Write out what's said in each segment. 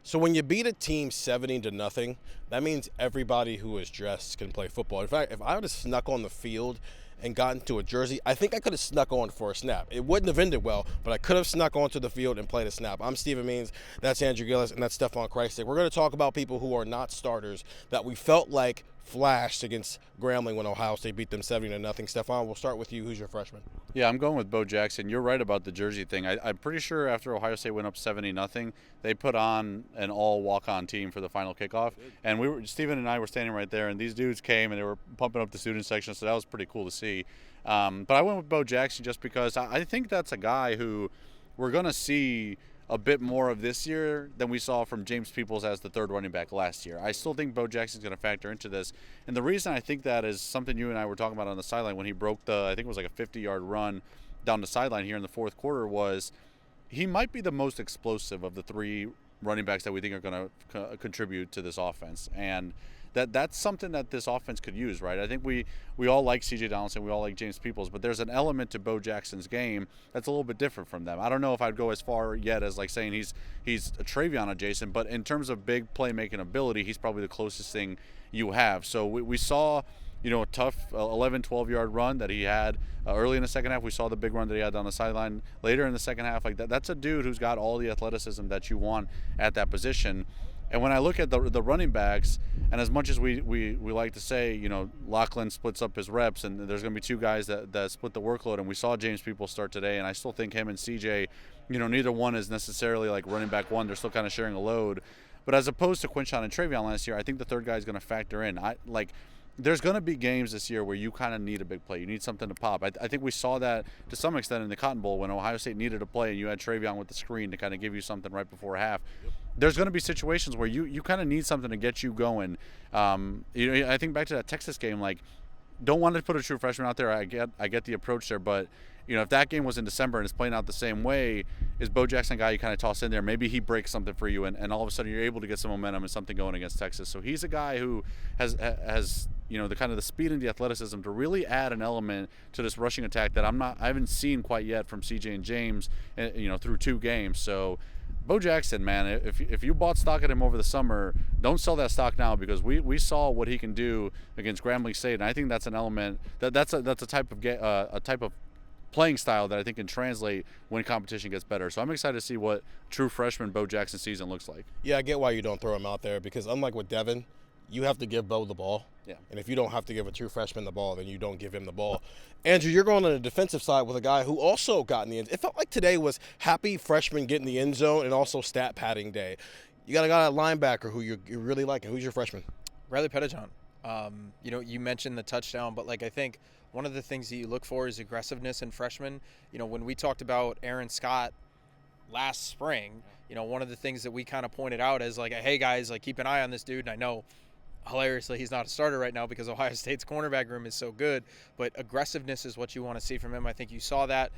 So when you beat a team 70-0, that means everybody who is dressed can play football. In fact, if I would have snuck on the field and gotten to a jersey, I think I could have snuck on for a snap. It wouldn't have ended well, but I could have snuck onto the field and played a snap. I'm Stephen Means, that's Andrew Gillis, and that's Stefan Krajisnik. We're going to talk about people who are not starters that we felt like flashed against Grambling when Ohio State beat them 70-0. Stefan, we'll start with you. Who's your freshman? Yeah, I'm going with Bo Jackson. You're right about the jersey thing. I'm pretty sure after Ohio State went up 70-0, they put on an all walk-on team for the final kickoff. And Steven and I were standing right there, and these dudes came and they were pumping up the student section, so that was pretty cool to see. But I went with Bo Jackson just because I think that's a guy who we're going to see a bit more of this year than we saw from James Peoples as the third running back last year. I still think Bo Jackson's going to factor into this. And the reason I think that is something you and I were talking about on the sideline when he broke I think it was like a 50-yard run down the sideline here in the fourth quarter, was he might be the most explosive of the three running backs that we think are going to contribute to this offense. And that's something that this offense could use, right? I think we all like C.J. Donaldson, we all like James Peoples, but there's an element to Bo Jackson's game that's a little bit different from them. I don't know if I'd go as far yet as like saying he's a Travion adjacent, but in terms of big playmaking ability, he's probably the closest thing you have. So we saw, a tough 11, 12-yard run that he had early in the second half. We saw the big run that he had down the sideline later in the second half. Like that's a dude who's got all the athleticism that you want at that position. And when I look at the running backs, and as much as we like to say, Lachlan splits up his reps, and there's going to be two guys that split the workload, and we saw James Peoples start today, and I still think him and CJ, neither one is necessarily like running back one. They're still kind of sharing a load. But as opposed to Quinshon and Travion last year, I think the third guy is going to factor in. There's going to be games this year where you kind of need a big play. You need something to pop. I think we saw that to some extent in the Cotton Bowl when Ohio State needed a play and you had Travion with the screen to kind of give you something right before half. Yep. There's going to be situations where you kind of need something to get you going. I think back to that Texas game, don't want to put a true freshman out there. I get the approach there, but if that game was in December and it's playing out the same way, is Bo Jackson a guy you kind of toss in there? Maybe he breaks something for you, and all of a sudden you're able to get some momentum and something going against Texas. So he's a guy who has the kind of the speed and the athleticism to really add an element to this rushing attack that I haven't seen quite yet from CJ and James, through two games. So Bo Jackson, man, if you bought stock at him over the summer, don't sell that stock now, because we saw what he can do against Grambling State, and I think that's an element that's a type of playing style that I think can translate when competition gets better. So I'm excited to see what true freshman Bo Jackson season looks like. Yeah, I get why you don't throw him out there, because unlike with Devin, you have to give Bo the ball. Yeah. And if you don't have to give a true freshman the ball, then you don't give him the ball. Andrew, you're going on the defensive side with a guy who also got in the end. It felt like today was happy freshman getting the end zone and also stat padding day. You got a guy at linebacker who you really like. Who's your freshman? Riley Pettijohn. You mentioned the touchdown, but I think one of the things that you look for is aggressiveness in freshmen. When we talked about Aaron Scott last spring, one of the things that we kind of pointed out is hey guys, keep an eye on this dude. And I know, hilariously, he's not a starter right now because Ohio State's cornerback room is so good, but aggressiveness is what you want to see from him. I think you saw that.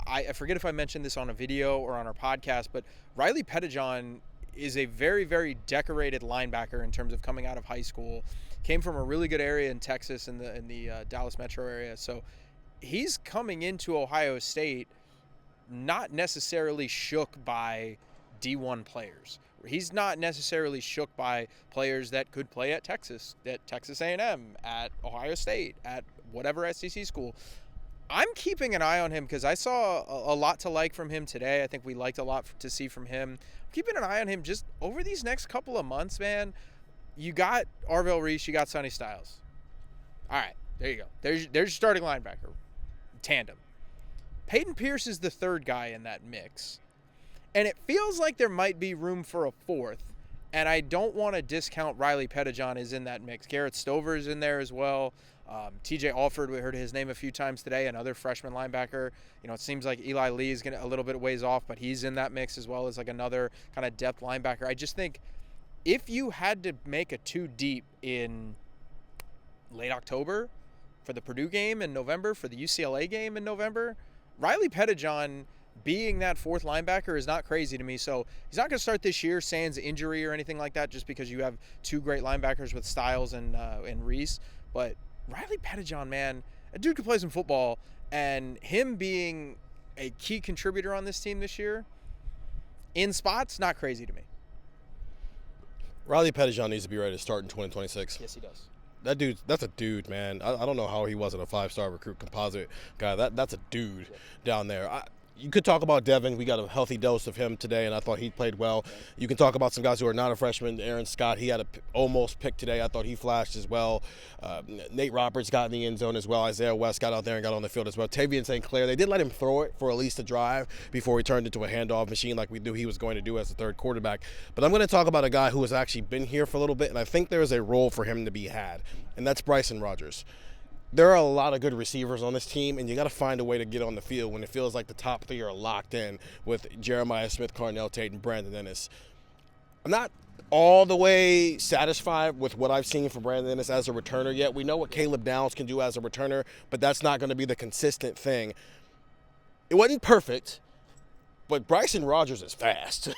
I forget if I mentioned this on a video or on our podcast, but Riley Pettijohn is a very, very decorated linebacker in terms of coming out of high school. Came from a really good area in Texas, in the Dallas metro area. So he's coming into Ohio State not necessarily shook by D1 players. He's not necessarily shook by players that could play at Texas A&M, at Ohio State, at whatever SEC school. I'm keeping an eye on him because I saw a lot to like from him today. I think we liked a lot to see from him. I'm keeping an eye on him just over these next couple of months, man. You got Arvell Reese, you got Sonny Styles. All right, there you go. There's your starting linebacker tandem. Peyton Pierce is the third guy in that mix. And it feels like there might be room for a fourth. And I don't want to discount Riley Pettijohn is in that mix. Garrett Stover is in there as well. TJ Alford, we heard his name a few times today, another freshman linebacker. It seems like Eli Lee is a little bit ways off, but he's in that mix as well as another kind of depth linebacker. I just think if you had to make a two deep in late October for the Purdue game in November, for the UCLA game in November, Riley Pettijohn being that fourth linebacker is not crazy to me. So he's not going to start this year sans injury or anything like that, just because you have two great linebackers with Styles and Reese. But Riley Pettijohn, man, a dude could play some football, and him being a key contributor on this team this year, in spots, not crazy to me. Riley Pettijohn needs to be ready to start in 2026. Yes, he does. That's a dude, man. I don't know how he wasn't a 5-star recruit composite guy. That's a dude down there. You could talk about Devin. We got a healthy dose of him today, and I thought he played well. You can talk about some guys who are not a freshman. Aaron Scott, he had a almost pick today. I thought he flashed as well. Nate Roberts got in the end zone as well. Isaiah West got out there and got on the field as well. Tavian St. Clair, they did let him throw it for at least a drive before he turned into a handoff machine like we knew he was going to do as the third quarterback. But I'm going to talk about a guy who has actually been here for a little bit, and I think there is a role for him to be had, and that's Bryson Rogers. There are a lot of good receivers on this team, and you got to find a way to get on the field when it feels like the top three are locked in with Jeremiah Smith, Carnell Tate, and Brandon Ennis. I'm not all the way satisfied with what I've seen from Brandon Ennis as a returner yet. We know what Caleb Downs can do as a returner, but that's not going to be the consistent thing. It wasn't perfect, but Bryson Rogers is fast.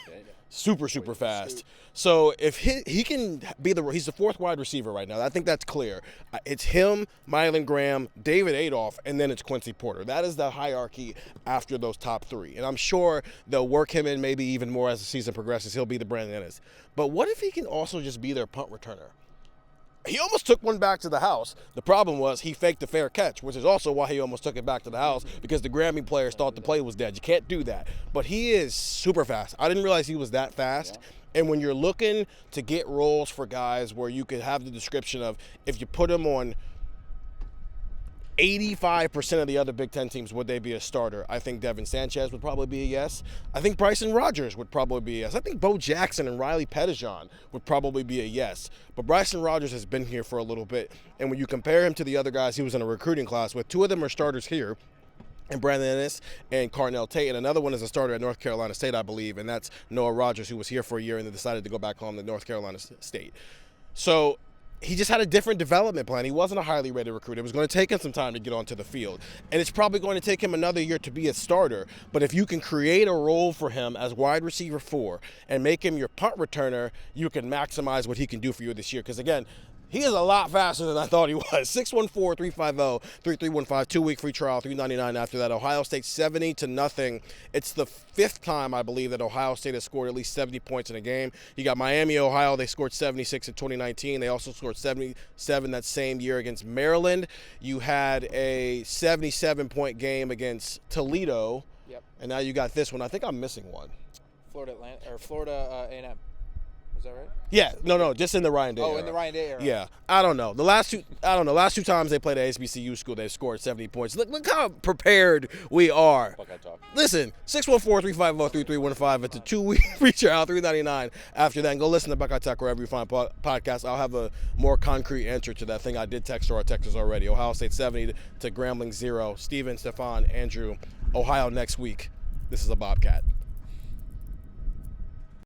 Super fast. So if he can be he's the fourth wide receiver right now. I think that's clear. It's him, Mylan Graham, David Adolph, and then it's Quincy Porter. That is the hierarchy after those top three. And I'm sure they'll work him in maybe even more as the season progresses. He'll be the Brandon Ennis. But what if he can also just be their punt returner? He almost took one back to the house. The problem was he faked a fair catch, which is also why he almost took it back to the house, because the Grambling players thought the play was dead. You can't do that. But he is super fast. I didn't realize he was that fast. And when you're looking to get roles for guys where you could have the description of if you put them on 85% of the other Big Ten teams, would they be a starter? I think Devin Sanchez would probably be a yes. I think Bryson Rogers would probably be a yes. I think Bo Jackson and Riley Pettijohn would probably be a yes. But Bryson Rogers has been here for a little bit, and when you compare him to the other guys he was in a recruiting class with, two of them are starters here, and Brandon Ennis and Carnell Tate, and another one is a starter at North Carolina State, I believe, and that's Noah Rogers, who was here for a year and then decided to go back home to North Carolina State. So he just had a different development plan. He wasn't a highly rated recruit. It was going to take him some time to get onto the field. And it's probably going to take him another year to be a starter. But if you can create a role for him as wide receiver 4 and make him your punt returner, you can maximize what he can do for you this year. Because, again, he is a lot faster than I thought he was. 614-350-3315, 2-week free trial, $3.99 after that. Ohio State 70-0. It's the 5th time, I believe, that Ohio State has scored at least 70 points in a game. You got Miami, Ohio. They scored 76 in 2019. They also scored 77 that same year against Maryland. You had a 77-point game against Toledo. Yep. And now you got this one. I think I'm missing one. Florida A&M. Is that right? Yeah, no, just in the Ryan Day era. In the Ryan Day era. Yeah, I don't know. The last two times they played at HBCU school, they've scored 70 points. Look how prepared we are. Buckeye talk. Listen, 614-350-3315. It's a 2-week free trial, $3.99 after that. And go listen to Buckeye Talk wherever you find podcasts. I'll have a more concrete answer to that thing I did text our texters already. Ohio State 70 to Grambling 0. Steven, Stefan, Andrew, Ohio next week. This is a Bobcat.